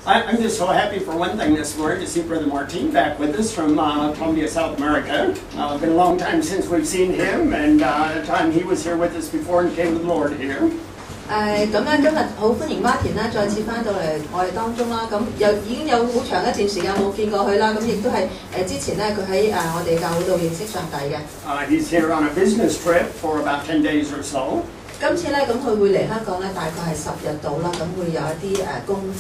I'm just so happy for one thing this morning to see Brother Martin back with us from Colombia, South America. It's been a long time since we've seen him, and the time he was here with us before and came to the Lord here. 咁樣今日好歡迎 Martin 啦，再次翻到嚟我哋當中啦。咁已經有好長一段時間冇見過佢啦。咁亦都係之前咧，佢喺我哋教會度認識上帝嘅。He's here on a business trip for about 10 days or so. 今次咧，咁佢會嚟香港咧，大概係10日到啦。咁會有一啲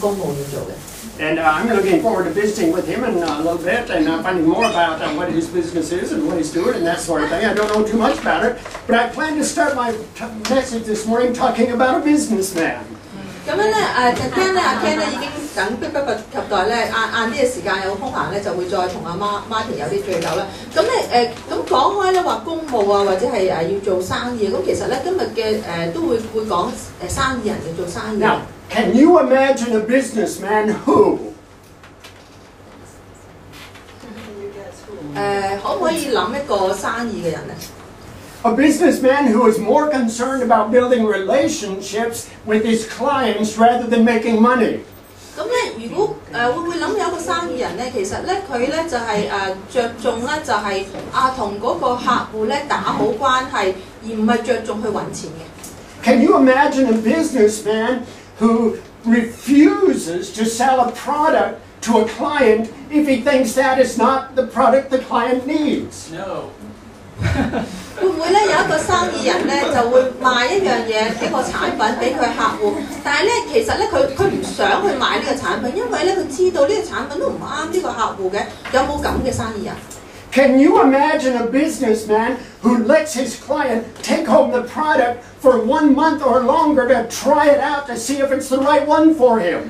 公務要做嘅。And I'm looking forward to visiting with him in a little bit and finding more about what his business is and what he's doing and that sort of thing. I don't know too much about it, but I plan to start my message this morning talking about a businessman. 咁樣咧陣間咧，阿 Ken 咧已經等迫不及待咧，晏啲嘅時間有空閒咧，就會再同阿Martin 有啲聚舊啦。咁咧咁講開咧話公務啊，或者係要做生意，咁其實咧今日嘅都會講生意人嘅做生意。Now, can you imagine a businessman who? 可唔可以諗一個生意嘅人咧？ A businessman who is more concerned about building relationships with his clients rather than making money. 咁咧，如果會唔會諗有一個生意人咧？其實咧，佢咧就係着重咧就係同嗰個客戶咧打好關係，而唔係着重去揾錢嘅。Can you imagine a businessman who refuses to sell a product to a client if he thinks that is not the product the client needs? No. 會唔會咧有一個生意人咧就會賣一樣嘢一個產品俾佢客戶，但係咧其實咧佢唔想去買呢個產品，因為咧佢知道呢個產品都唔啱呢個客戶嘅。有冇咁嘅生意人？ Can you imagine a businessman who lets his client take home the product for 1 month or longer to try it out to see if it's the right one for him?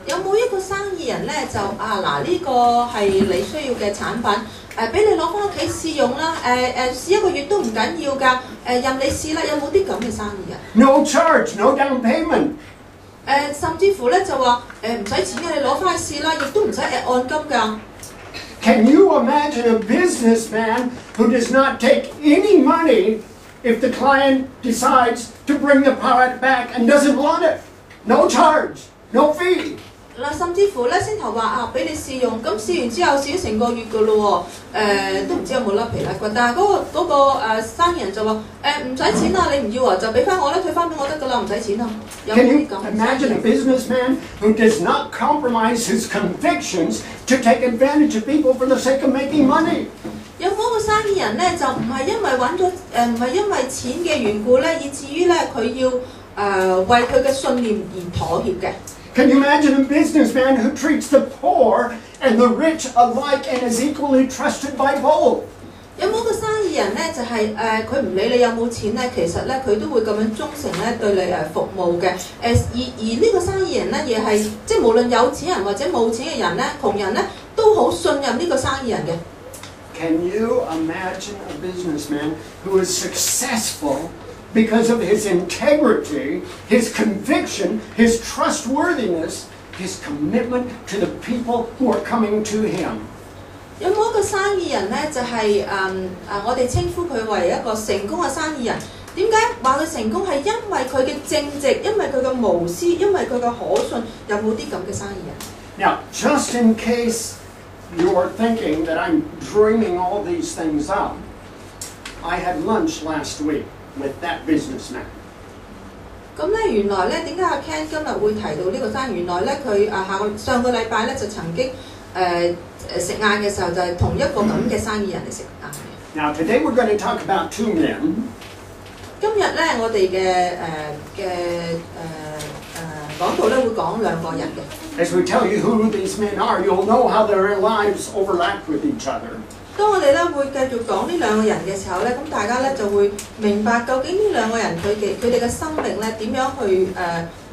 有冇一個生意人咧就嗱呢個係你需要嘅產品，俾你攞翻屋企試用啦，試1個月都唔緊要㗎，任你試啦。有冇啲咁嘅生意人 ？No charge, no down payment. 甚至乎咧就話唔使錢嘅，你攞翻去試啦，亦都唔使按金㗎。Can you imagine a businessman who does not take any money if the client decides to bring the product back and doesn't want it? No charge, no fee. 嗱，甚至乎咧，先頭話俾你試用，咁試完之後試咗成個月㗎咯喎，都唔知有冇甩皮甩骨，但係嗰個生意人就話唔使錢啊，你唔要啊，就俾翻我啦，退翻俾我得㗎啦，唔使錢啊。Can you imagine a businessman who does not compromise his convictions to take advantage of people for the sake of making money? 有冇一個生意人咧，就唔係因為揾咗唔係因為錢嘅緣故咧，以至於咧佢要為佢嘅信念而妥協嘅？ Can you imagine a businessman who treats the poor and the rich alike and is equally trusted by both? 有冇個生意人咧，就係佢唔理你有冇錢咧，其實咧佢都會咁樣忠誠咧對你服務嘅。而呢個生意人咧，亦係即係無論有錢人或者冇錢嘅人咧，窮人咧都好信任呢個生意人嘅。Can you imagine a businessman who is successful because of his integrity, his conviction, his trustworthiness, his commitment to the people who are coming to him? 有冇一個生意人咧，就係我哋稱呼佢為一個成功嘅生意人？點解話佢成功係因為佢嘅正直，因為佢嘅無私，因為佢嘅可信？有冇啲咁嘅生意人 Now, just in case you're thinking that I'm dreaming all these things up, I had lunch last week with that businessman. 咁咧，原來咧點解阿 Ken 今日會提到呢個生意？原來咧佢上個禮拜咧就曾經食晏嘅時候就係同一個咁嘅生意人嚟食晏嘅。Now today we're going to talk about 2 men. 今日咧我哋嘅講道咧會講2個人嘅。As we tell you who these men are, you'll know how their lives overlap with each other. 當我哋咧會繼續講呢2個人嘅時候咧，咁大家咧就會明白究竟呢2個人佢哋嘅生命咧點樣去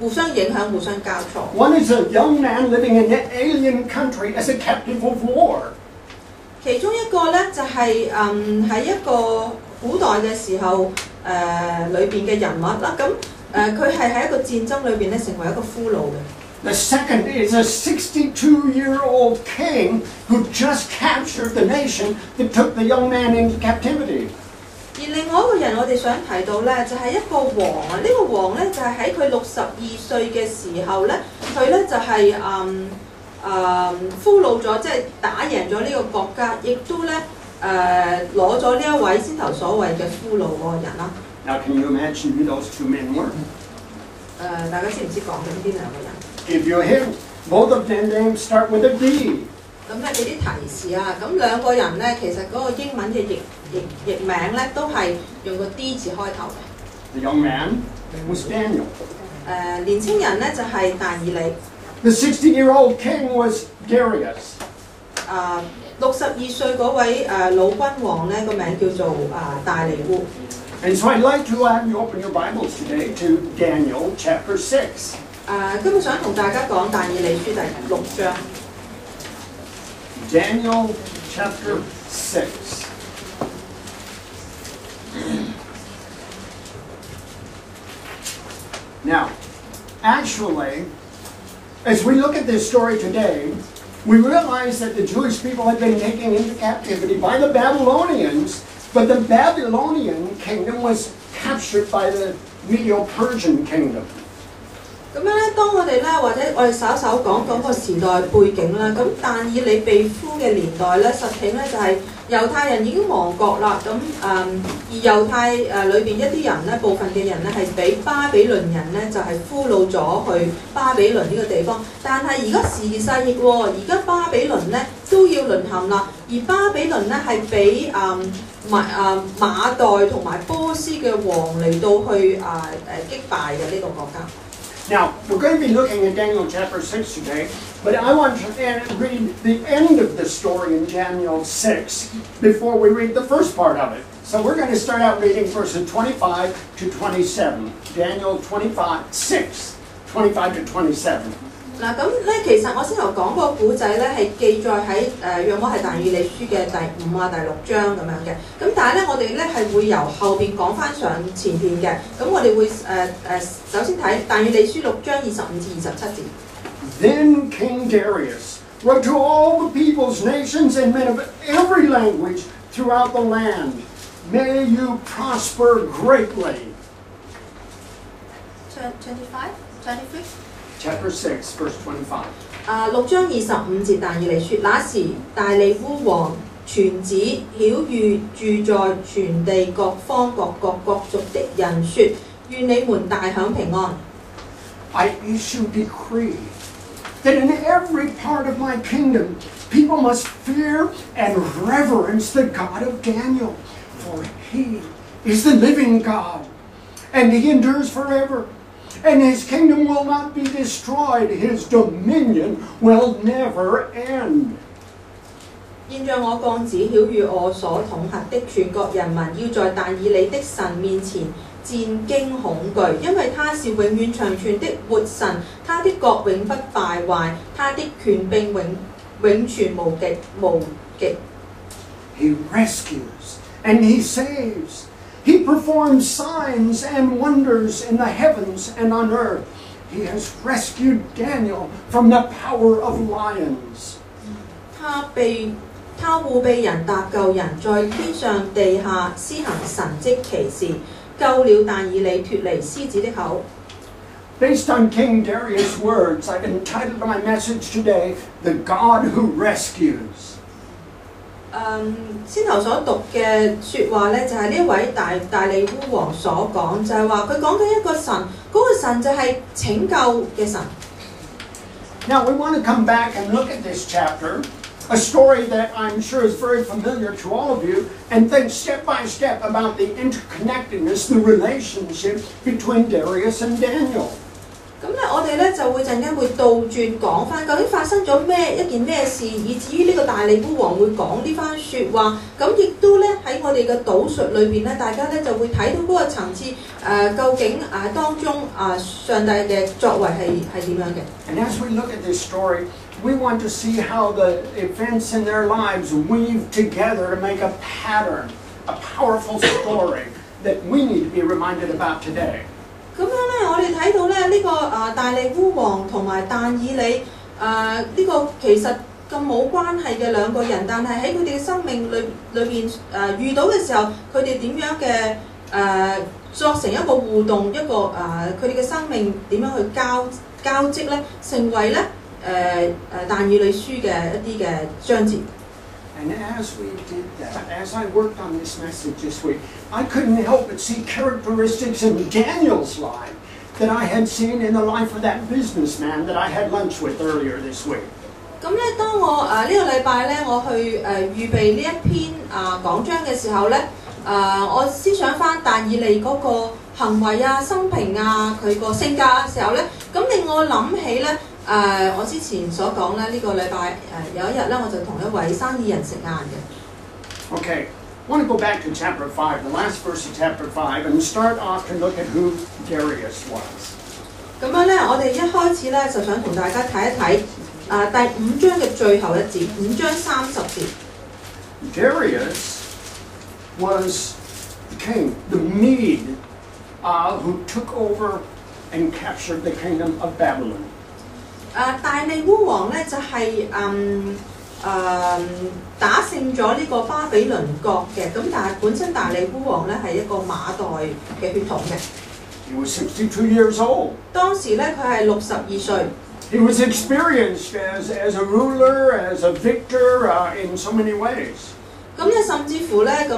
互相影響、互相交錯。One is a young man living in an alien country as a captive of war. 其中一個咧就係喺一個古代嘅時候裏邊嘅人物啦，咁佢係喺一個戰爭裏邊咧成為一個俘虜嘅。The second is a 62-year-old king who just captured the nation that took the young man into captivity. 而另外一個人我哋想提到咧，就係一個王啊！呢個王咧就係喺佢62歲嘅時候咧，佢咧就係俘虜咗，即係打贏咗呢個國家，亦都咧攞咗呢一位先頭所謂嘅俘虜嗰個人啦。Now, can you imagine who those two men were? 大家知唔知講緊邊兩個人？ Give you a hint. Both of their names start with a D. 咁咧俾啲提示啊！咁兩個人咧，其實嗰個英文嘅譯名咧，都係用個 D 字開頭嘅。The young man was Daniel. 年青人咧就係但以理。The 60-year-old king was Darius. 62歲嗰位老君王咧，個名叫做大利烏。And so I'd like to have you open your Bibles today to Daniel chapter 6. 今日想同大家講但以理書第6章。Daniel chapter 6. Now, actually, as we look at this story today, we realize that the Jewish people had been taken into captivity by the Babylonians, but the Babylonian kingdom was captured by the Medo-Persian kingdom. 咁樣咧，當我哋咧，或者我哋稍稍講個時代背景啦。咁但以理被俘嘅年代咧，實情咧就係猶太人已經亡國啦。咁而猶太裏邊一啲人咧，部分嘅人咧係俾巴比倫人咧就係俘虜咗去巴比倫呢個地方。但係而家時移世易喎，而家巴比倫咧都要淪陷啦。而巴比倫咧係俾馬代同埋波斯嘅王嚟到去擊敗嘅呢個國家。Now, we're going to be looking at Daniel chapter 6 today, but I want to read the end of the story in Daniel 6 before we read the first part of it. So we're going to start out reading verses 25 to 27. Daniel 6, 25 to 27. 嗱咁咧，其實我先頭講個古仔咧，係記載喺約莫係但以理書嘅第5啊、第6章咁樣嘅。咁但係咧，我哋咧係會由後邊講翻上前邊嘅。咁我哋會首先睇但以理書6章25至27節。Then King Darius wrote to all the peoples, nations, and men of every language throughout the land, May you prosper greatly. 25, 26? Chapter 6, verse 25. 6章25節但以理說：那時大利烏王傳旨曉諭住在全地各方各國各族的人說：願你們大享平安。I issue decree that in every part of my kingdom people must fear and reverence the God of Daniel, for he is the living God, and he endures forever. And his kingdom will not be destroyed. His dominion will never end. 現在我降旨曉諭我所統轄的全國人民，要在但以理的神面前戰驚恐懼，因為他是永遠長存的活神，他的國永不敗壞，他的權柄永存無極。He rescues and he saves. He performs signs and wonders in the heavens and on earth. He has rescued Daniel from the power of lions. 他護庇人搭救人，在天上地下施行神蹟奇事，救了但以理脫離獅子的口。Based on King Darius' words, I've entitled my message today, The God Who Rescues. 先頭所讀嘅説話咧，就係呢一位大利烏王所講，就係話佢講緊一個神，嗰個神就係拯救嘅神。Now we want to come back and look at this chapter, a story that I'm sure is very familiar to all of you, and think step by step about the interconnectedness, the relationship between Darius and Daniel. 咁咧，我哋咧就會陣間會倒轉講翻，究竟發生咗一件咩事，以至於呢個大利烏王會講呢番説話。咁亦都咧喺我哋嘅導述裏邊咧，大家咧就會睇到嗰個層次究竟當中上帝嘅作為係點樣嘅。And as we look at this story, we want to see how the events in their lives weave together to make a pattern, a powerful story that we need to be reminded about today. 咁樣咧，我哋睇到咧呢個大利烏王同埋但以理呢個其實冇關係嘅兩個人，但係喺佢哋嘅生命裏邊遇到嘅時候，佢哋點樣嘅作成一個互動，一個佢哋嘅生命點樣去交織咧，成為咧但以理書嘅一啲嘅章節。And as we did that, as I worked on this message this week, I couldn't help but see characteristics in Daniel's life that I had seen in the life of that businessman that I had lunch with earlier this week. 咁咧，當我呢個禮拜咧，我去預備呢一篇講章嘅時候咧，我思想翻但以理嗰個行為啊、生平啊、佢個性格嘅時候咧，咁令我諗起咧我之前所講咧，呢個禮拜有一日咧，我就同一位生意人食晏嘅。Okay, I want to go back to chapter 5, the last verse of chapter 5, and start off to look at who Darius was. 咁樣咧，我哋一開始咧就想同大家睇一睇第5章嘅最後一節，5章30節。Darius was the king, the Mede, who took over and captured the kingdom of Babylon. 大利烏王咧就係打勝咗呢個巴比倫國嘅，咁但係本身大利烏王咧係一個馬代嘅血統嘅。He was 62 years old. 當時咧佢係62歲。He was experienced as a ruler, as a victor in so many ways. 咁咧甚至乎咧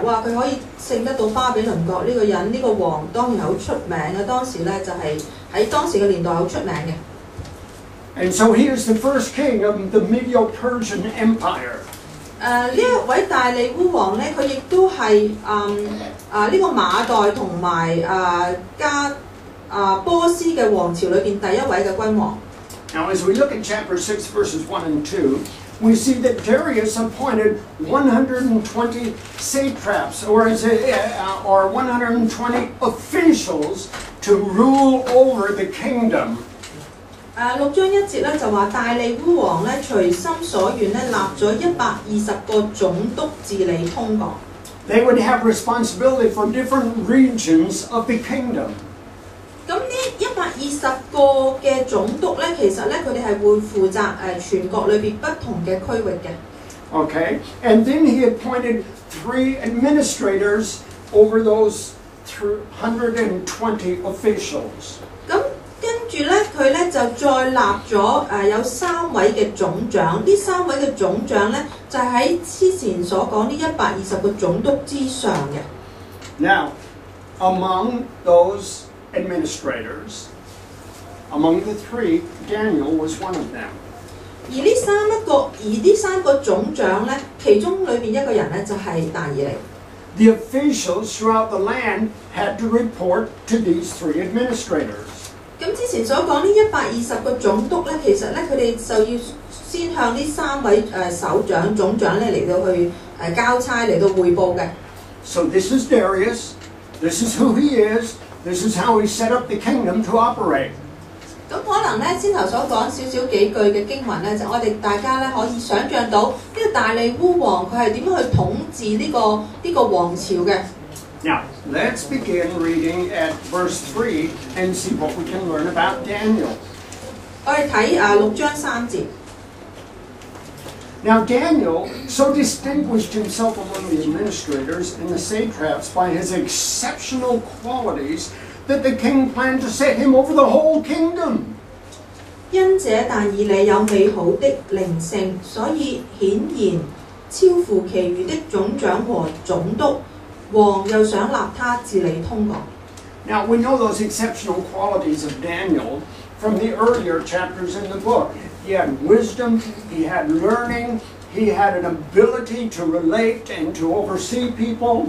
話佢可以勝得到巴比倫國呢個人，呢個王當然係好出名嘅。當時咧就係喺當時嘅年代好出名嘅。And so he is the first king of the Medo-Persian Empire. 呢一位大利烏王咧，佢亦都係呢個馬代同埋波斯嘅王朝裏邊第一位嘅君王。Now, as we look at chapter 6, verses 1 and 2, we see that Darius appointed 120 satraps, or 120 officials to rule over the kingdom. 6章1節咧就話大利烏王咧隨心所願咧立咗120個總督治理通國。They would have responsibility for different regions of the kingdom. 咁呢120個嘅總督咧，其實咧佢哋係會負責全國裏邊不同嘅區域嘅。Okay, and then he appointed 3 administrators over those 120 officials. 咁跟住咧，佢咧就再立咗有3位嘅總長，呢3位嘅總長咧就係喺之前所講呢120個總督之上嘅。Now, among those administrators, among the 3, Daniel was one of them. 而呢3個總長咧，其中裏邊一個人咧就係但以理。The officials throughout the land had to report to these 3 administrators. 咁之前所講呢120個總督咧，其實咧佢哋就要先向呢3位首長、總長咧嚟到去交差嚟到彙報嘅。So this is Darius. This is who he is. This is how he set up the kingdom to operate. 咁可能咧，先頭所講少少幾句嘅經文咧，就我哋大家咧可以想像到呢個大利烏王佢係點樣去統治呢個王朝嘅。Now, let's begin reading at verse 3 and see what we can learn about Daniel. 我哋睇6章3節。Now Daniel so distinguished himself among the administrators and the satraps by his exceptional qualities that the king planned to set him over the whole kingdom. 因這但以理有美好的靈性，所以顯然超乎其餘的總長和總督。王又想立他治理通國。Now we know those exceptional qualities of Daniel from the earlier chapters in the book. He had wisdom, he had learning, he had an ability to relate and to oversee people.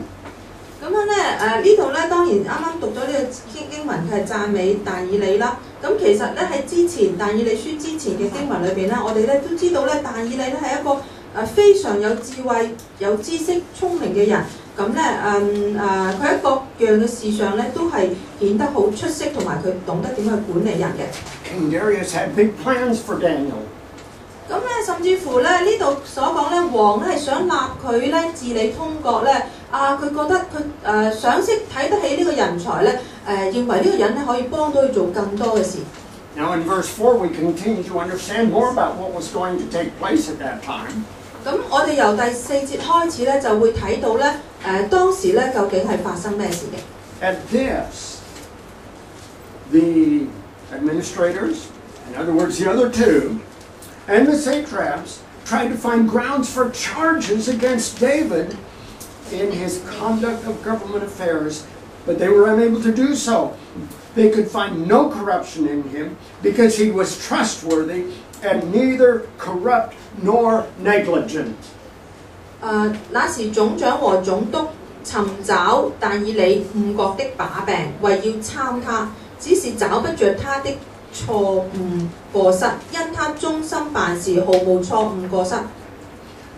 咁樣咧，呢度咧當然啱啱讀咗呢個經文，佢係讚美但以理啦。咁其實咧喺之前但以理書之前嘅經文裏邊咧，我哋咧都知道咧但以理咧係一個非常有智慧、有知識、聰明嘅人。咁咧佢喺各樣嘅事上咧都係顯得好出色，同埋佢懂得點去管理人嘅。King Darius had big plans for Daniel. 咁咧甚至乎咧呢度所講咧，王咧係想立佢咧治理通國咧，佢覺得佢賞識睇得起呢個人才咧，認為呢個人咧可以幫到佢做更多嘅事。Now in verse 4 we continue to understand more about what was going to take place at that time. 咁我哋由第4節開始咧，就會睇到咧，當時咧究竟係發生咩事嘅。At this, the administrators, in other words the other two, and the satraps tried to find grounds for charges against David in his conduct of government affairs, but they were unable to do so. They could find no corruption in him because he was trustworthy and neither corrupt nor negligent. 那時總長和總督尋找但以理誤國的把柄，為要參他，只是找不着他的錯誤過失，因他忠心辦事，毫無錯誤過失。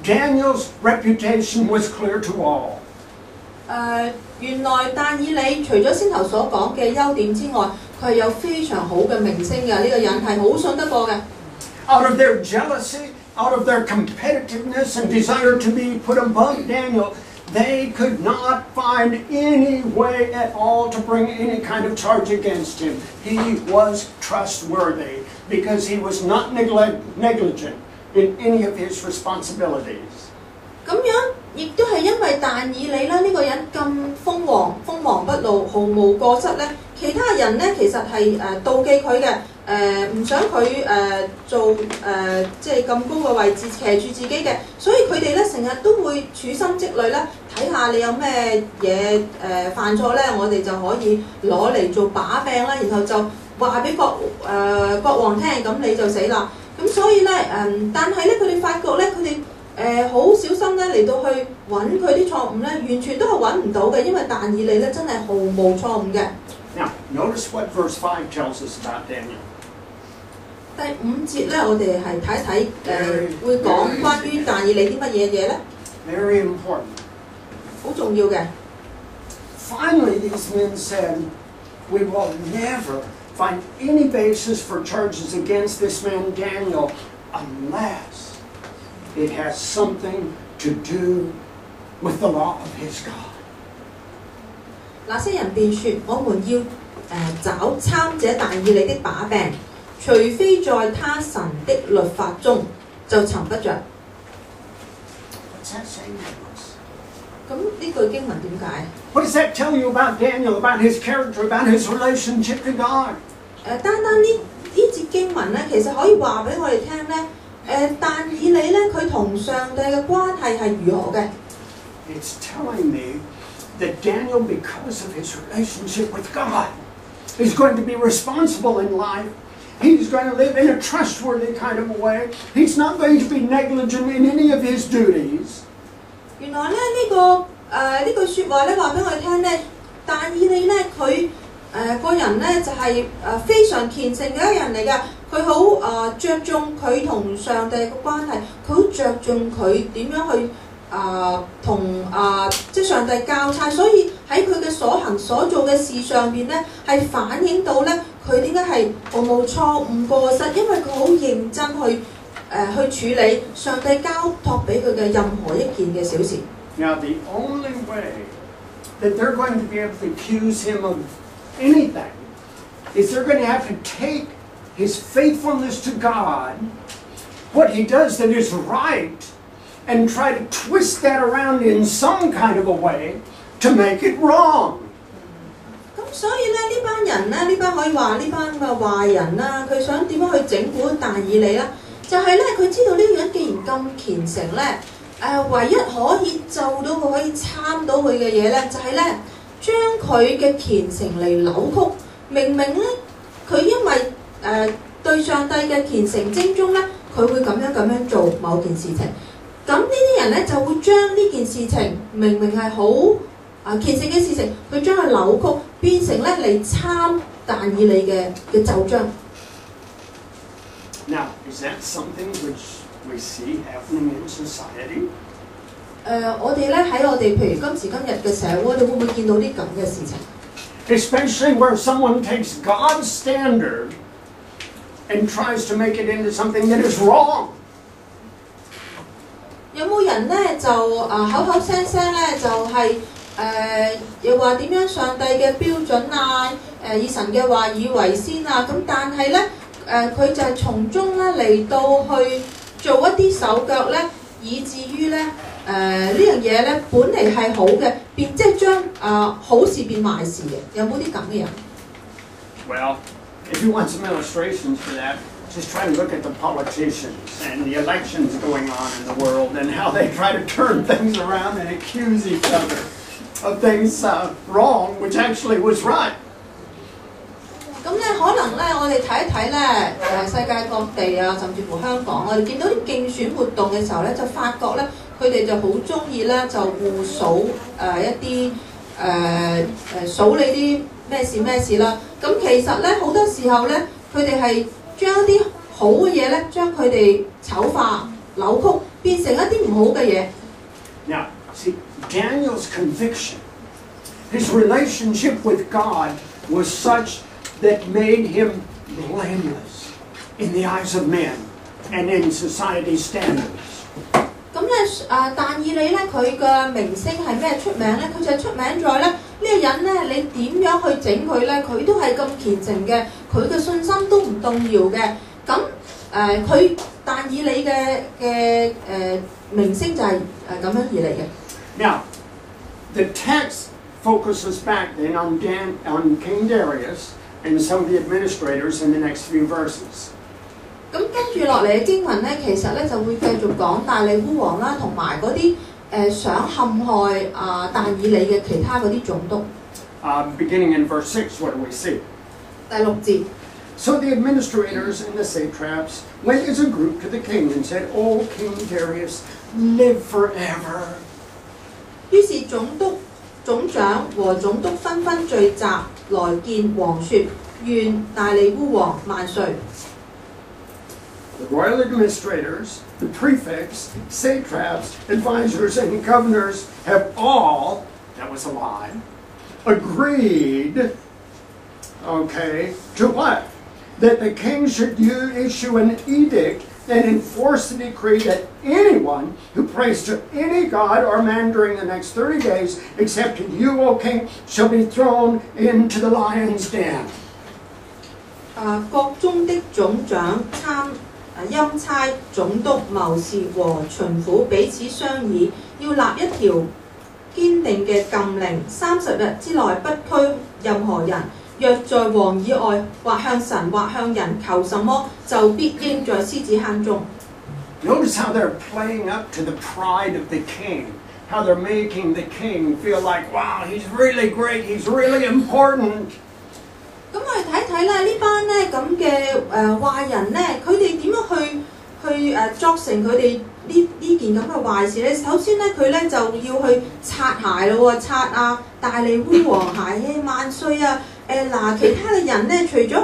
Daniel's reputation was clear to all. 原來但以理除咗先頭所講嘅優點之外，佢係有非常好嘅名聲嘅，呢個人係好信得過嘅。Out of their jealousy, out of their competitiveness and desire to be put above Daniel, they could not find any way at all to bring any kind of charge against him. He was trustworthy because he was not negligent in any of his responsibilities. 咁樣亦都係因為但以理咧呢個人咁鋒芒不露，毫無過失咧，其他人咧其實係妒忌佢嘅，唔想佢做即係咁高嘅位置騎住自己嘅，所以佢哋咧成日都會處心積慮咧睇下你有咩嘢犯錯咧，我哋就可以攞嚟做把柄啦，然後就話俾國王聽，咁你就死啦。咁所以咧但係咧佢哋發覺咧佢哋好小心咧嚟到去揾佢啲錯誤咧，完全都係揾唔到嘅，因為但以理咧真係毫無錯誤嘅。Now, notice what verse 5 tells us about Daniel. 第5節咧，我哋係睇會講關於但以理啲乜嘢嘢咧？ Very important. 好重要嘅。Finally, these men said, "We will never find any basis for charges against this man Daniel unless it has something to do with the law of his God." 那些人便說：我們要找參者但以理的把柄，除非在他神的律法中，就尋不着。What's that saying to us? 咁呢句經文點解？ What does that tell you about Daniel, about his character, about his relationship to God? 單單呢節經文咧，其實可以話俾我哋聽咧，但以理咧佢同上帝嘅關係係如何嘅？ It's telling me that Daniel, because of his relationship with God, is going to be responsible in life. He's going to live in a trustworthy kind of a way. He's not going to be negligent in any of his duties. 原來咧呢句説話咧話俾我哋聽咧，但以理咧佢個人咧就係非常虔誠嘅一個人嚟㗎，佢好着重佢同上帝嘅關係，佢好着重佢點樣去同即係上帝交差，所以喺佢嘅所行所做嘅事上邊咧係反映到咧佢點解係毫無錯誤過失，因為佢好認真去處理上帝交託俾佢嘅任何一件嘅小事。Now, the only way that they're going to be able to accuse him of anything is they're going to have to take his faithfulness to God, what he does that is right, and try to twist that around in some kind of a way to make it wrong. 咁所以咧呢班人咧，呢班可以話呢班嘅壞人啦，佢想點樣去整蠱但以理啦？就係咧佢知道呢個人既然咁虔誠咧，唯一可以就到佢可以參到佢嘅嘢咧，就係咧將佢嘅虔誠嚟扭曲。明明咧佢因為對上帝嘅虔誠精忠咧，佢會咁樣做某件事情。咁呢啲人咧就會將呢件事情明明係好虔誠嘅事情，佢將佢扭曲，變成咧嚟參但以理嘅奏章。Now, is that something which we see happening in society? 我哋咧喺我哋譬如今時今日嘅社會，你會唔會見到啲咁嘅事情 Especially where someone takes God's standard and tries to make it into something that is wrong. 有冇人咧就口口聲聲咧就係又話點樣上帝嘅標準以神嘅話語為先咁但係咧佢就係從中咧嚟到去做一啲手腳咧，以至於咧呢樣嘢咧本嚟係好嘅，變即係將好事變壞事嘅。有冇啲咁嘅人 Well, if you want some illustrations for that, just try to look at the politicians and the elections going on in the world and how they try to turn things around and accuse each other of things wrong, which actually was right. 咁咧可能咧，我哋睇一睇咧世界各地啊，甚至乎香港，我哋見到啲競選活動嘅時候咧，就發覺咧，佢哋就好中意咧就互數一啲數你啲咩事啦。咁其實咧好多時候咧，佢哋係將一啲好嘅嘢咧，將佢哋醜化、扭曲，變成一啲唔好嘅嘢。Now, see, Daniel's conviction, his relationship with God was such that made him blameless in the eyes of men and in society's standards. 咁咧但以理咧佢嘅名聲係咩出名咧？佢就係出名在咧呢個人咧，你點樣去整佢咧？佢都係咁虔誠嘅，佢嘅信心都唔動搖嘅。咁佢但以理嘅名聲就係咁樣而嚟嘅。Now, the text focuses back then on King Darius and some of the administrators in the next few verses. 咁跟住落嚟嘅經文咧，其實咧就會繼續講大利烏王啦，同埋嗰啲想陷害但以理嘅其他嗰啲總督。Beginning in verse 6, what do we see? 第6節。So the administrators and the satraps went as a group to the king and said, "O King Darius, live forever." 於是總督、總長和總督紛紛聚集來見王說：願大利烏王萬歲。The royal administrators, the prefects, satraps, advisors, and governors have all, that was a lie, agreed, to what? That the king should issue an edict and enforce the decree that anyone who prays to any god or man during the next 30 days, except to you, O king, shall be thrown into the lion's den. 國中的總長欽差總督謀士和巡撫彼此商議，要立一條堅定嘅禁令，30日之內不拘任何人。若在王以外，或向神或向人求什麼，就必應在獅子坑中。Notice how they're playing up to the pride of the king, how they're making the king feel like, wow, he's really great, he's really important. 咁我哋睇睇咧，呢班咧咁嘅壞人咧，佢哋點樣去作成佢哋呢件咁嘅壞事咧？首先咧，佢咧就要去擦鞋咯喎，擦大利烏王鞋，萬歲啊！其他嘅人咧，除咗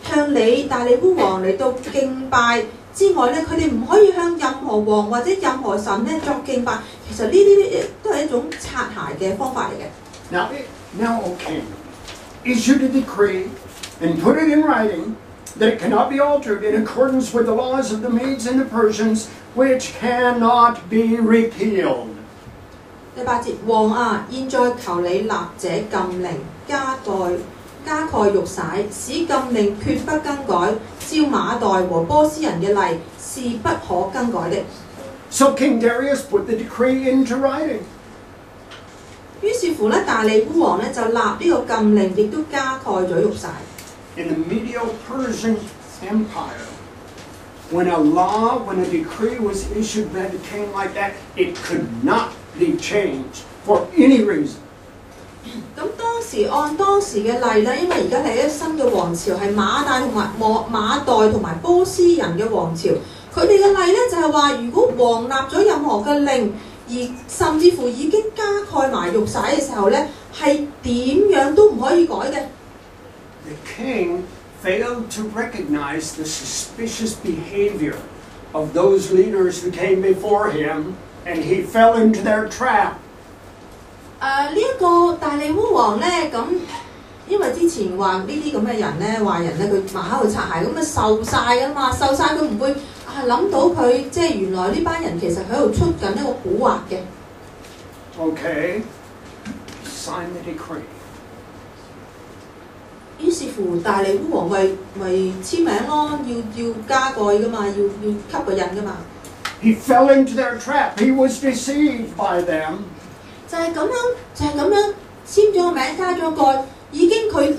向你大利烏王嚟到敬拜之外咧，佢哋唔可以向任何王或者任何神咧作敬拜。其實呢啲都係一種擦鞋嘅方法嚟嘅。Now, O king, issued a decree and put it in writing that it cannot be altered in accordance with the laws of the Medes and the Persians, which cannot be repealed. 第8節，王啊，現在求你立這禁令，加蓋玉璽，使禁令決不更改，照馬代和波斯人嘅例是不可更改的。So King Darius put the decree into writing. 於是乎咧，大利烏王咧就立呢個禁令，亦都加蓋咗玉璽。In the Medo-Persian Empire, when a decree was issued by the king like that, it could not be changed for any reason. 咁按當時嘅例咧，因為而家係一個新嘅王朝，係馬代同埋波斯人嘅王朝，佢哋嘅例咧就係話，如果王立咗任何嘅令，而甚至乎已經加蓋埋玉璽嘅時候咧，係點樣都唔可以改嘅。The king failed to recognize the suspicious behavior of those leaders who came before him, and he fell into their trap. 呢一個大利烏王咧，咁因為之前話呢啲咁嘅人咧，壞人咧，佢喺度擦鞋咁受晒噶嘛，受晒佢唔會諗到佢即係原來呢班人其實喺度出緊一個蠱惑嘅。Okay, sign the decree. 於是乎大利烏王咪簽名咯，要加蓋噶嘛，要吸個印噶嘛。He fell into their trap. He was deceived by them. 就係咁樣簽咗個名，加咗蓋，已經佢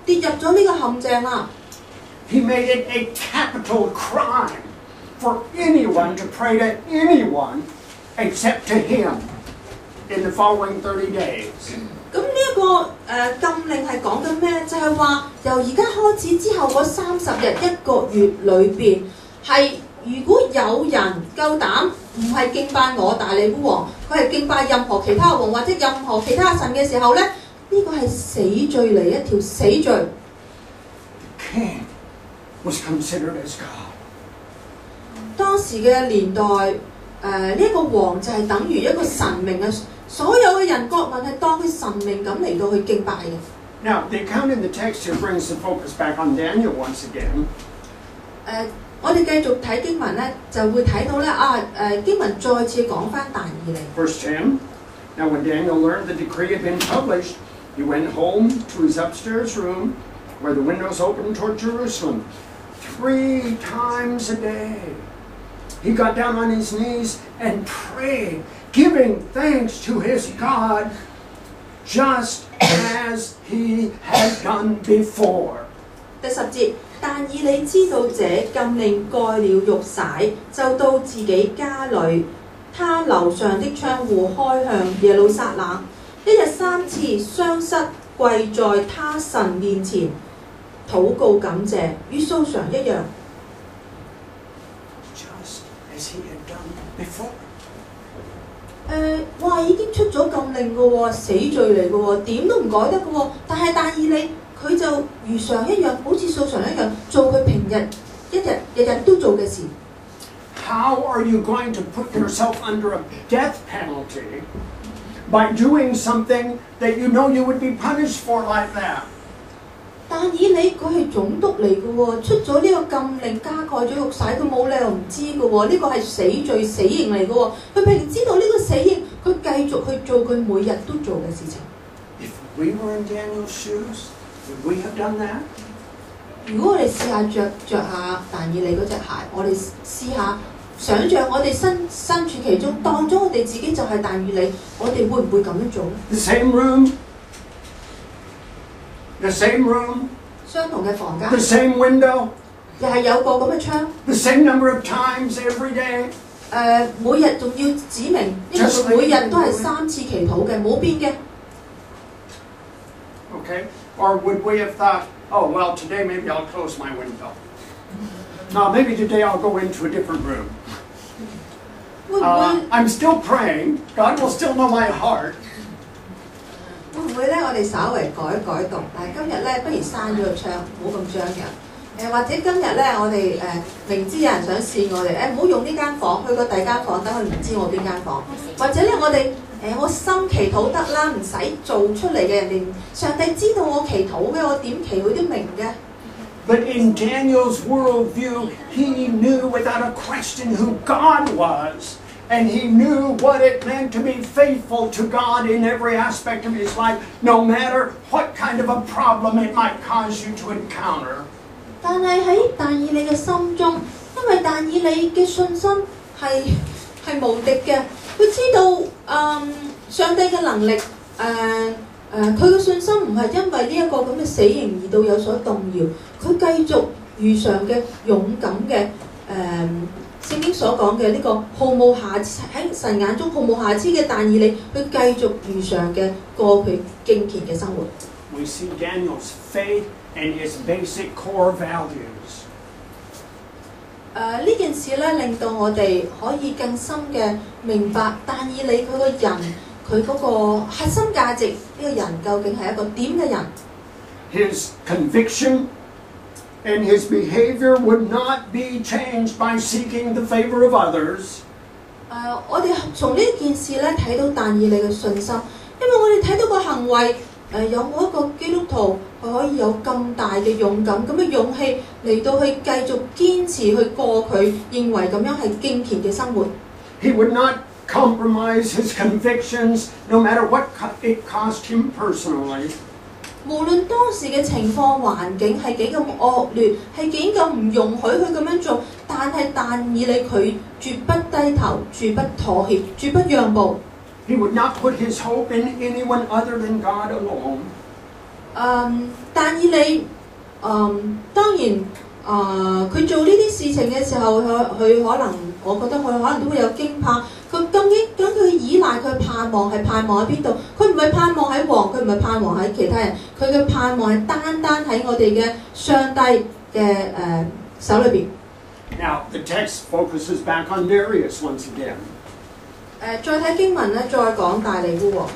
跌入咗呢個陷阱啦。He made it a capital crime for anyone to pray to anyone except to him in the following 30 days. 咁呢一個禁令係講緊咩？就係話由而家開始之後嗰30日1個月裏邊，係如果有人夠膽唔係敬拜我大利烏王，佢係敬拜任何其他王或者任何其他神嘅時候咧，呢個係死罪嚟，一條死罪。King was considered as God. 當時嘅年代，呢一個王就係等於一個神明嘅。所有嘅人國民係當佢神明咁嚟到去敬拜嘅。Now, the account in the text here brings the focus back on Daniel once again. 我哋繼續睇經文咧，就會睇到咧經文再次講翻但以理。Verse 10. Now, when Daniel learned the decree had been published, he went home to his upstairs room, where the windows opened toward Jerusalem, 3 times a day. He got down on his knees and prayed, giving thanks to his God, just as he had done before. 第10節，但以理知道這禁令蓋了玉璽，就到自己家裏，他樓上的窗戶開向耶路撒冷，一日3次雙膝跪在他神面前，禱告感謝，與素常一樣。Just as he had done before. 哇！已經出咗禁令嘅喎，死罪嚟嘅喎，點都唔改得嘅喎。但以理佢就如常一樣，好似素常一樣，做佢平日日日都做嘅事。How are you going to put yourself under a death penalty by doing something that you know you would be punished for like that? 但以理佢係總督嚟嘅喎，出咗呢個禁令加蓋咗玉璽，佢冇理由唔知嘅喎，呢個係死罪死刑嚟嘅喎。佢明知道呢個死刑，佢繼續去做佢每日都做嘅事情。If we were in Daniel's shoes, would we have done that? 如果我哋試下着下但以理嗰隻鞋，我哋試下想像我哋身處其中，當咗我哋自己就係但以理，我哋會唔會咁樣做咧 The same room, the same room, 相同嘅房間， the same window, 又係有個咁嘅窗， the same number of times every day. 每日仲要指明呢個每日都係3次祈禱嘅，冇變嘅。Okay? Or would we have thought, oh, well, today maybe I'll close my window. No, maybe today I'll go into a different room. 會唔會 I'm still praying. God will still know my heart. 會唔會咧？我哋稍微改動，但係今日咧，不如閂咗個窗，唔好咁張揚。或者今日咧，我哋明知有人想試我哋，唔好用呢間房，去個第二間房，等佢唔知我邊間房。或者咧，我哋我心祈禱得啦，唔使做出嚟嘅，人哋上帝知道我祈禱嘅，我點祈佢都明嘅。But in Daniel's worldview, he knew without a question who God was. And he knew what it meant to be faithful to God in every aspect of his life, no matter what kind of a problem it might cause you to encounter. 但係喺但以理嘅心中，因為但以理嘅信心係無敵嘅，佢知道上帝嘅能力，佢嘅信心唔係因為呢一個咁嘅死刑而到有所動搖，佢繼續如常嘅勇敢嘅聖經所講嘅呢個毫無瑕疵喺神眼中毫無瑕疵嘅但以理，佢繼續如常嘅過佢敬虔嘅生活。We see Daniel's faith and his basic core values. 呢件事咧，令到我哋可以更深嘅明白但以理佢個人佢嗰個核心價值，呢個人究竟係一個點嘅人。His conviction and his behavior would not be changed by seeking the favor of others. 我哋從呢件事咧睇到但以理嘅信心，因為我哋睇到個行為，有冇一個基督徒佢可以有咁大嘅勇敢、咁嘅勇氣嚟到去繼續堅持去過佢認為咁樣係敬虔嘅生活。He would not compromise his convictions, no matter what it cost him personally. 無論當時嘅情況環境係幾咁惡劣，係幾咁唔容許佢咁樣做，但係但以理佢絕不低頭，絕不妥協，絕不讓步。He would not put his hope in anyone other than God alone. 但以理當然佢做呢啲事情嘅時候，佢可能我覺得佢可能都會有驚怕。佢究竟佢依賴佢盼望係盼望喺邊度？佢唔係盼望喺王，佢唔係盼望喺其他人，佢嘅盼望係單單喺我哋嘅上帝嘅手裏邊。Now the text focuses back on Darius once again. 再睇經文咧，再講大利烏王。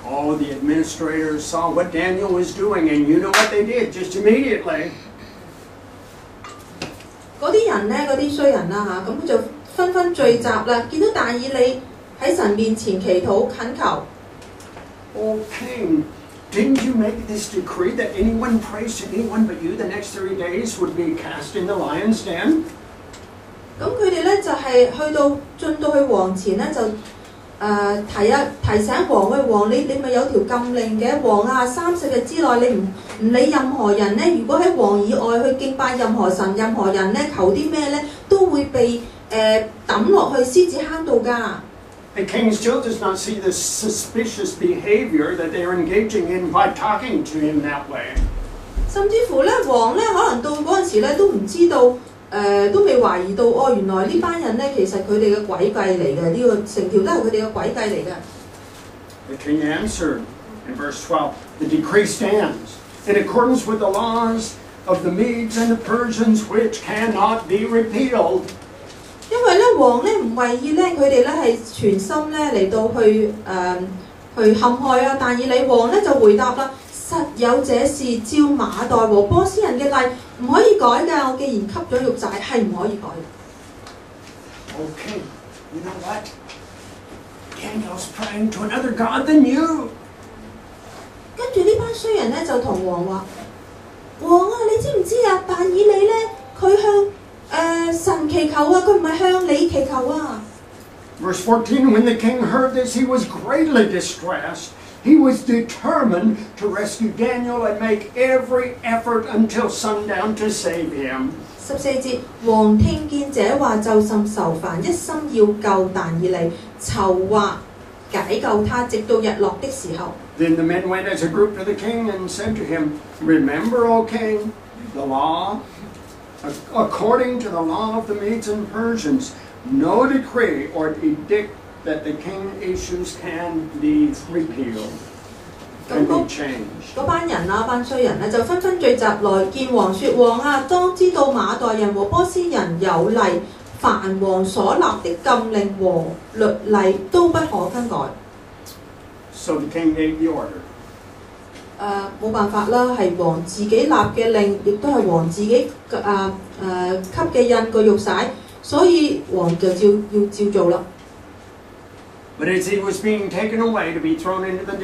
Oh, the administrators saw what Daniel was doing, and you know what they did just immediately. 嗰啲人咧，嗰啲衰人啦嚇，咁就紛紛聚集啦，見到但以理喺神面前祈禱懇求。Oh, king, didn't you make this decree that anyone prays to anyone but you the next 30 days would be cast in the lion's den? 咁佢哋咧就係進到去王前咧就提醒王喂王你咪有條禁令嘅王啊30日之內你唔理任何人咧，如果喺王以外去敬拜任何神任何人咧求啲咩咧都會被抌落去獅子坑度㗎。The king still does not see the suspicious behavior that they are engaging in by talking to him that way. 甚至乎咧王咧可能到嗰陣時咧都唔知道。都未懷疑到哦，原來呢班人咧其實佢哋嘅詭計嚟嘅，呢個成條都係佢哋嘅詭計嚟嘅。The king answered in verse 12, the decree stands in accordance with the laws of the Medes and the Persians which cannot be repealed. 因為咧王咧唔為意咧佢哋咧係全心咧嚟到去陷害啊，但以理王咧就回答啦。實有這事，照馬代和波斯人嘅例，唔可以改㗎。我既然吸咗肉債，係唔可以改。Okay, you know what? Daniel's praying to another god than you. 跟住呢班衰人咧就同王話：王啊，你知唔知啊？但以理咧，佢向神祈求啊，佢唔係向你祈求啊。Verse 14, when the king heard this, he was greatly distressed. He was determined to rescue Daniel and make every effort until sundown to save him. 14節，王聽見這話就甚愁煩，一心要救但以理，籌劃解救他，直到日落的時候。Then the men went as a group to the king and said to him, Remember, O king, the law, according to the law of the Medes and Persians, no decree or edict that the king issues can be repealed, can be changed. 嗰班人啊，班衰人咧就紛紛聚集來見王說：王啊，當知道馬代人和波斯人有例，凡王所立的禁令和律例都不可更改。So the king gave the order. 冇辦法啦，係王自己立嘅令，亦都係王自己給嘅印個玉璽，所以王就要照做啦。But as he was being taken away to be thrown into the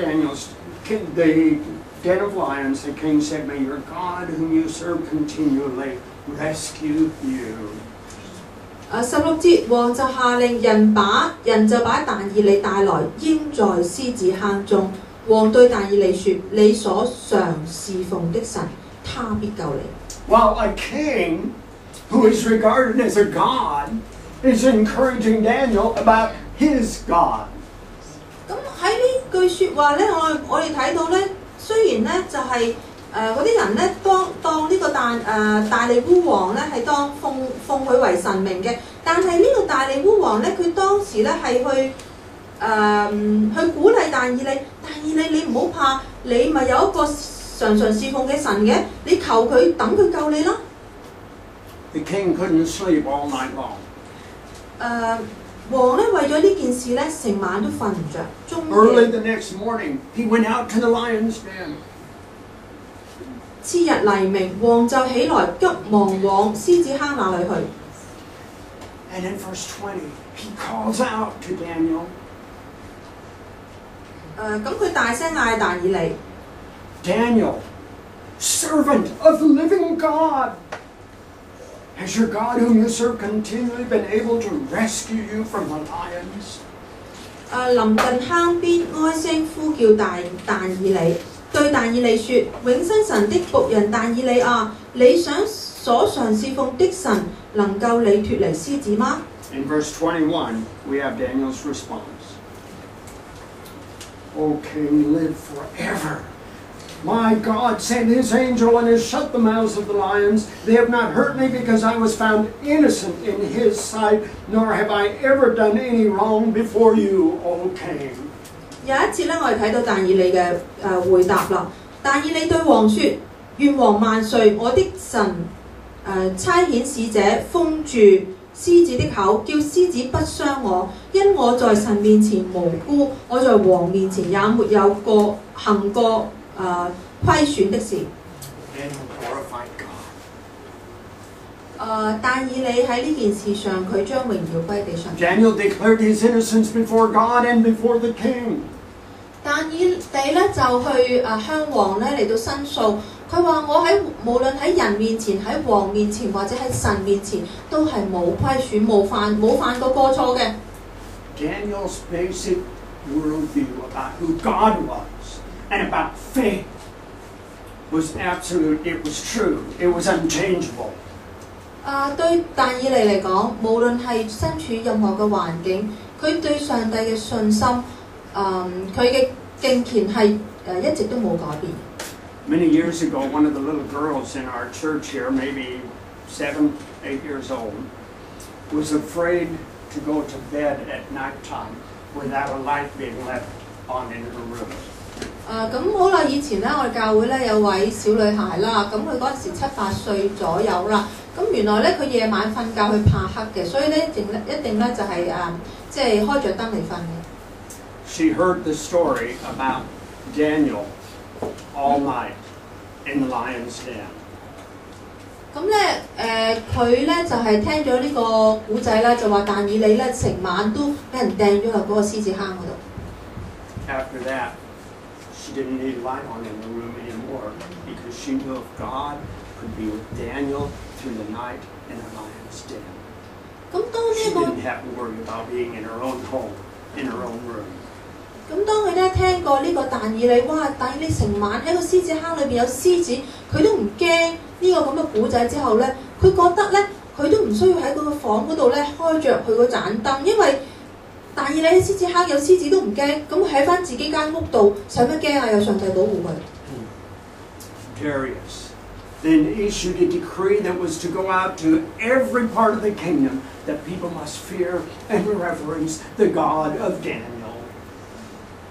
den of lions, the king said, May your God, whom you serve continually, rescue you. 16節，王就下令人就把但以理帶來，扔在獅子坑中。王對但以理說：你所常侍奉的神，他必救你。Well, a king who is regarded as a god is encouraging Daniel about his God. 咁喺呢句説話咧，我哋睇到咧，雖然咧就係嗰啲人咧當呢個大利烏王咧係當奉佢為神明嘅，但係呢個大利烏王咧，佢當時咧係去鼓勵但以理，你唔好怕，你咪有一個常侍奉嘅神嘅，你求佢等佢救你啦。The king couldn't sleep all night long. 王咧為咗呢件事咧，成晚都瞓唔着。Early the next morning, he went out to the lion's den. 次日黎明，王就起來急忙往獅子坑那裏去。And in verse 20, he calls out to Daniel. 咁佢大聲嗌但以理 Daniel, servant of the living God, has your God whom you serve continually been able to rescue you from the lions? 臨近坑邊哀聲呼叫但以理，對但以理說：永生神的僕人但以理啊，你所常侍奉的神能夠你脱離獅子嗎？ In verse 21, we have Daniel's response. O king, live forever. My God sent his angel and has shut the mouths of the lions. They have not hurt me because I was found innocent in his sight, nor have I ever done any wrong before you, O king. 有一次咧，我哋睇到但以理嘅回答啦。但以理對王說：願王萬歲！我的神差遣使者封住獅子的口，叫獅子不傷我，因我在神面前無辜，我在王面前也沒有行過虧損的事。但以理喺呢件事上，佢將榮耀歸俾上帝。Daniel declared his innocence before God and before the king. 但以理咧就去向王咧嚟到申訴，佢話我無論喺人面前、喺王面前或者喺神面前，都係冇虧損、冇犯過錯嘅。Daniel's basic worldview about who God was and about faith was absolute. It was true. It was unchangeable. 對但以理嚟講，無論係身處任何嘅環境，佢對上帝嘅信心，佢嘅敬虔係一直都冇改變。Many years ago, one of the little girls in our church here, maybe 7, 8 years old, was afraid to go to bed at nighttime without a light being left on in her room. 咁好耐以前咧，我哋教會咧有位小女孩啦，咁佢嗰陣時7、8歲左右啦。咁原來咧佢夜晚瞓覺佢怕黑嘅，所以咧一定咧就係即係開着燈嚟瞓嘅。She heard the story about Daniel all night in the lion's den. 咁咧佢咧就係聽咗呢個古仔啦，就話但以理咧成晚都俾人掟咗入嗰個獅子坑嗰度。After that, she didn't need light on in the room anymore because she knew if God could be with Daniel through the night in a lion's den. She didn't have to worry about being in her own home, in her own room. 咁當佢咧聽過呢個但以理，哇！但以理成晚喺個獅子坑裏邊有獅子，佢都唔驚呢個咁嘅古仔之後咧，佢覺得咧佢都唔需要喺嗰個房嗰度咧開着佢嗰盞燈，因為但以理喺獅子坑有獅子都唔驚，咁喺翻自己間屋度使乜驚啊？有上帝保護佢。Darius then issued a decree that was to go out to every part of the kingdom that people must fear and reverence the God of Daniel.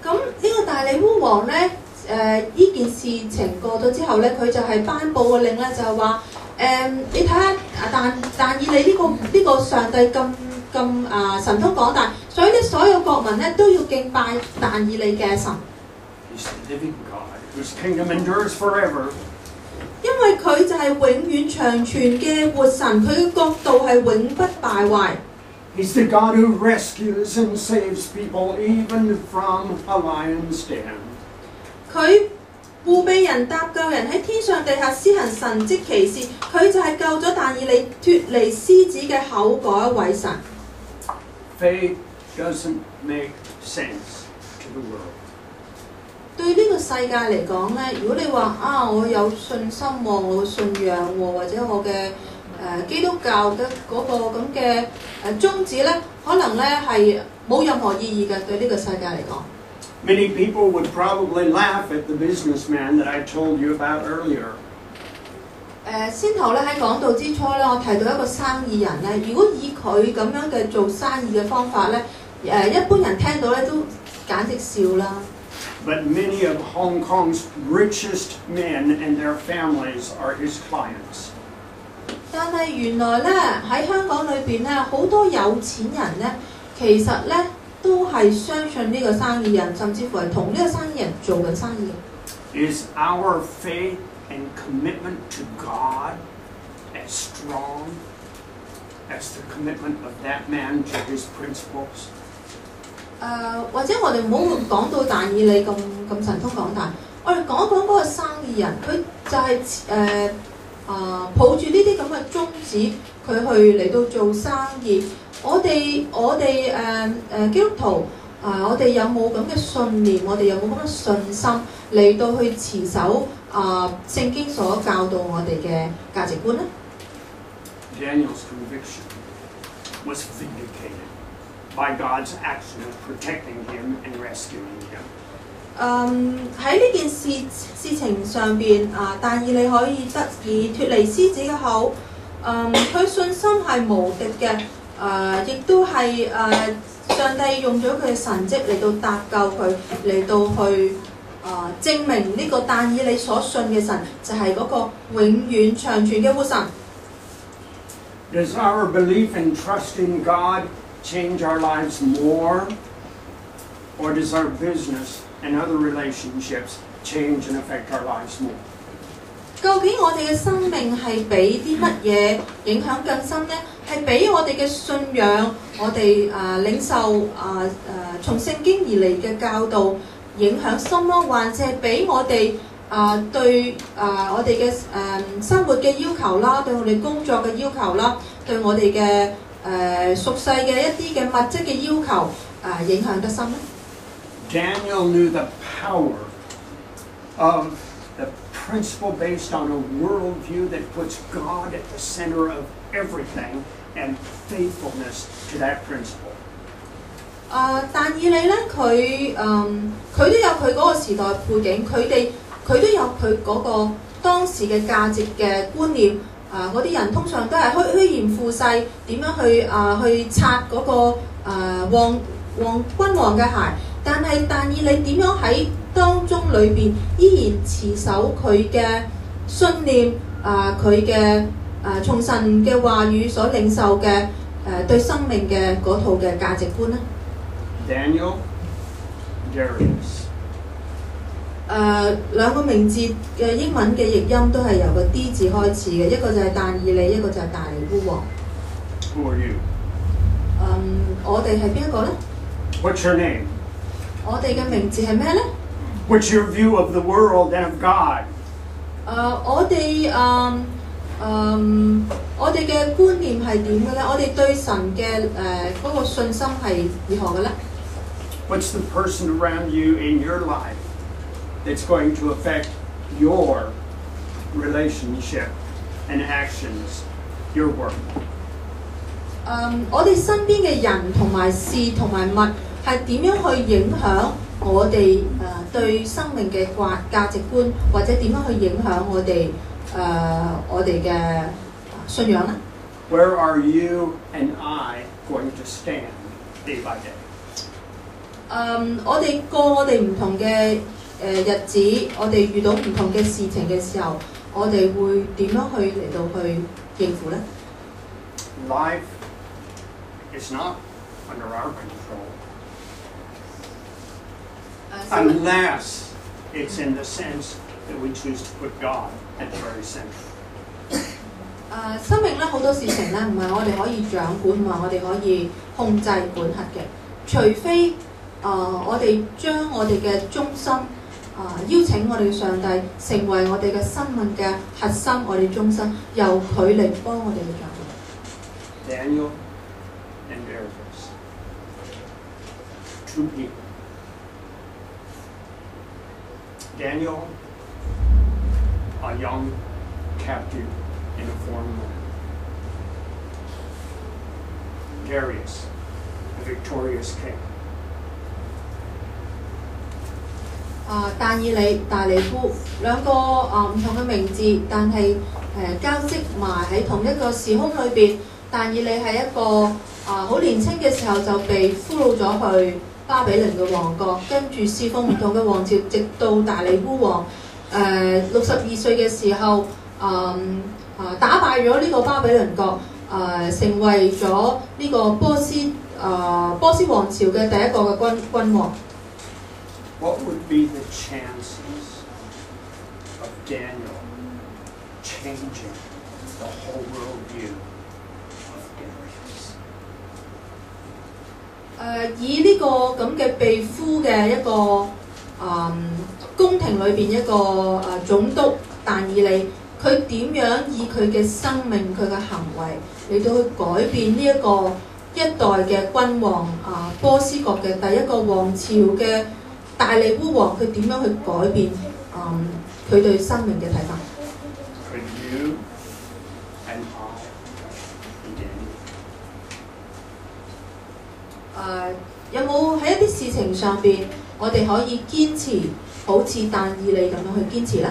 咁呢個大利烏王咧，呢件事情過咗之後咧，佢就係頒布個令咧，就係話你睇下但以理呢個上帝咁神通廣大，所以咧所有國民咧都要敬拜但以理嘅神。He's the living God whose kingdom endures forever. 因為佢就係永遠長存嘅活神，佢嘅國度係永不敗壞。He's the God who rescues and saves people even from a lion's den. 佢護庇人、搭救人，喺天上地下施行神蹟奇事，佢就係救咗但以理脱離獅子嘅口嗰一位神。Faith doesn't make sense to the world. 對呢個世界嚟講咧，如果你話我有信心喎，我信仰喎，或者我嘅基督教嘅嗰個咁嘅宗旨咧，可能咧係冇任何意義嘅對呢個世界嚟講。Many people would probably laugh at the businessman that I told you about earlier. 先頭咧喺講道之初咧，我提到一個生意人咧，如果以佢咁樣嘅做生意嘅方法咧，一般人聽到咧都簡直笑啦。But many of Hong Kong's richest men and their families are his clients. 但係原來咧喺香港裏邊咧，好多有錢人咧，其實咧都係相信呢個生意人，甚至乎係同呢個生意人做緊生意嘅。Is our faith and commitment to God as strong as the commitment of that man to his principles? 或者我哋唔好講到但以理咁神通廣大，我哋講一講嗰個生意人，佢就係抱住呢啲咁嘅宗旨，佢去嚟到做生意。我哋基督徒，我哋有冇咁嘅信念？我哋有冇咁嘅信心嚟到去持守聖經所教導我哋嘅價值觀呢？ Daniel's conviction was vindicated by God's action of protecting him and rescuing him. 喺呢件事情上邊但以理可以得以脫離獅子嘅口，佢信心係無敵嘅，亦都係上帝用咗佢嘅神蹟嚟到搭救佢，嚟到去證明呢個但以理所信嘅神就係嗰個永遠長存嘅活神。Does our belief and trust in God change our lives more, or does our business and other relationships change and affect our lives more? 究竟我哋嘅生命係俾啲乜嘢影響更深呢？係俾我哋嘅信仰，我哋領受從聖經而嚟嘅教導影響深咯，還是係俾我哋對我哋嘅生活嘅要求啦，對我哋工作嘅要求啦，對我哋嘅俗世嘅一啲嘅物質嘅要求影響得深呢？ Daniel knew the power of the principle based on a worldview that puts God at the center of everything and faithfulness to that principle. 但以理咧，佢都有佢嗰個時代背景，佢都有佢嗰個當時嘅價值嘅觀念。嗰啲人通常都係虛言附勢，點樣去擦嗰個君王嘅鞋。但以理點樣喺當中裏邊依然持守佢嘅信念，佢嘅從神嘅話語所領受嘅對生命嘅嗰套嘅價值觀呢？ Daniel, Darius. 兩個名字嘅英文嘅譯音都係由個 D 字開始嘅，一個就係但以理，一個就係大尼烏王。Who are you? 我哋係邊一個呢？ What's your name? 我哋嘅名字係咩呢？ What's your view of the world and of God? 我哋嘅觀念係點嘅咧？我哋對神嘅嗰個信心係如何嘅咧？ What's the person around you in your life that's going to affect your relationship and actions, your work? 我哋身邊嘅人同埋事同埋物係點樣去影響我哋對生命嘅價值觀，或者點樣去影響我哋嘅信仰咧？ Where are you and I going to stand day by day? 我哋過我哋唔同嘅日子，我哋遇到唔同嘅事情嘅時候，我哋會點樣去嚟到去應付咧？ Life is not under our control unless it's in the sense that we choose to put God at the very center. 生命咧好多事情咧唔係我哋可以掌管，唔係我哋可以控制管轄嘅，除非我哋將我哋嘅中心邀請我哋嘅上帝成為我哋嘅生命嘅核心，我哋中心由佢嚟幫我哋去掌管。Daniel and Darius, two people. Daniel, a young captive in a foreign land. Darius, a victorious king. 但以理、大尼夫兩個唔同嘅名字，但係交織埋喺同一個時空裏邊。但以理係一個好年輕嘅時候就被俘虜咗去巴比倫嘅王國，跟住侍奉唔同嘅王朝，直到大尼烏王62歲嘅時候打敗咗呢個巴比倫國，成為咗呢個波斯王朝嘅第一個嘅君王。What would be the chances of Daniel changing the whole worldview of Darius? 以呢個咁嘅被俘嘅一個宮廷裏邊一個總督但以理，佢點樣以佢嘅生命、佢嘅行為嚟到去改變呢一個一代嘅君王波斯國嘅第一個王朝嘅大利烏王，佢點樣去改變佢對生命嘅睇法？ Could you and I begin? 有冇喺一啲事情上邊，我哋可以堅持好似但以理咁樣去堅持呢？